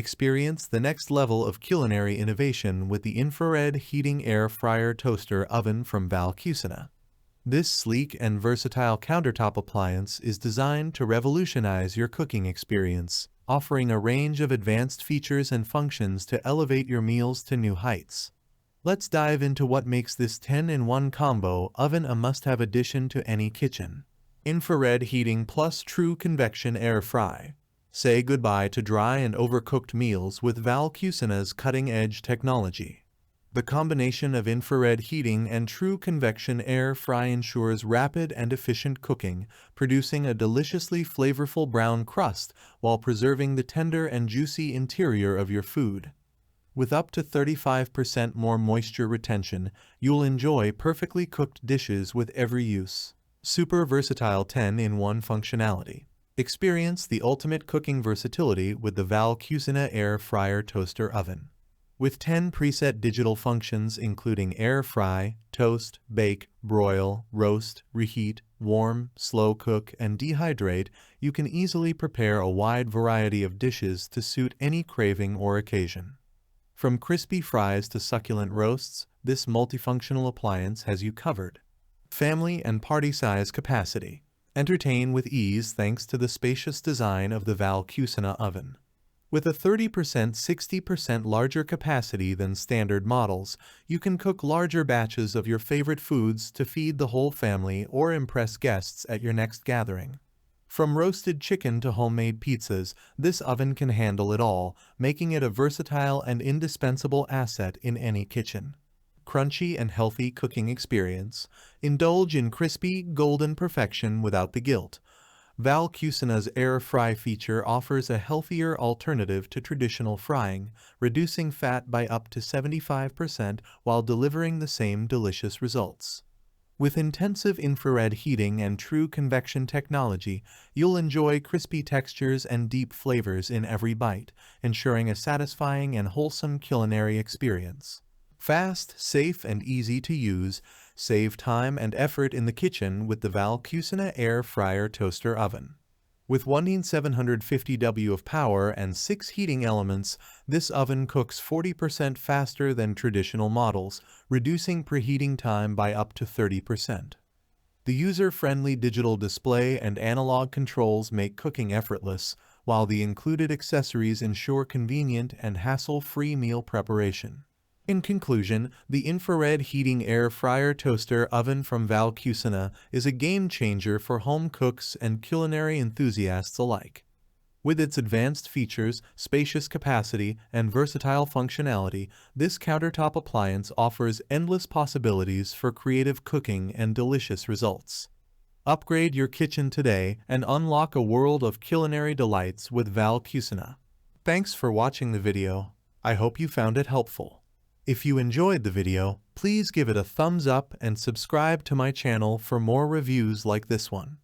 Experience the next level of culinary innovation with the infrared heating air fryer toaster oven from Cucina. This sleek and versatile countertop appliance is designed to revolutionize your cooking experience, offering a range of advanced features and functions to elevate your meals to new heights. Let's dive into what makes this 10-in-1 combo oven a must-have addition to any kitchen. Infrared heating plus true convection air fry. Say goodbye to dry and overcooked meals with Cucina's cutting-edge technology. The combination of infrared heating and true convection air fry ensures rapid and efficient cooking, producing a deliciously flavorful brown crust while preserving the tender and juicy interior of your food. With up to 35% more moisture retention, you'll enjoy perfectly cooked dishes with every use. Super versatile 10-in-1 functionality. Experience the ultimate cooking versatility with the Cucina air fryer toaster oven. With 10 preset digital functions including air fry, toast, bake, broil, roast, reheat, warm, slow cook, and dehydrate, you can easily prepare a wide variety of dishes to suit any craving or occasion. From crispy fries to succulent roasts, this multifunctional appliance has you covered. Family and party size capacity. Entertain with ease thanks to the spacious design of the Cucina oven. With a 30–60% larger capacity than standard models, you can cook larger batches of your favorite foods to feed the whole family or impress guests at your next gathering. From roasted chicken to homemade pizzas, this oven can handle it all, making it a versatile and indispensable asset in any kitchen. Crunchy and healthy cooking experience. Indulge in crispy, golden perfection without the guilt. Cucina's air fry feature offers a healthier alternative to traditional frying, reducing fat by up to 75% while delivering the same delicious results. With intensive infrared heating and true convection technology, you'll enjoy crispy textures and deep flavors in every bite, ensuring a satisfying and wholesome culinary experience. Fast, safe, and easy to use, save time and effort in the kitchen with the Cucina air fryer toaster oven. With 1750 W of power and 6 heating elements, this oven cooks 40% faster than traditional models, reducing preheating time by up to 30%. The user-friendly digital display and analog controls make cooking effortless, while the included accessories ensure convenient and hassle-free meal preparation. In conclusion, the infrared heating air fryer toaster oven from Cucina is a game-changer for home cooks and culinary enthusiasts alike. With its advanced features, spacious capacity, and versatile functionality, this countertop appliance offers endless possibilities for creative cooking and delicious results. Upgrade your kitchen today and unlock a world of culinary delights with Cucina. Thanks for watching the video. I hope you found it helpful. If you enjoyed the video, please give it a thumbs up and subscribe to my channel for more reviews like this one.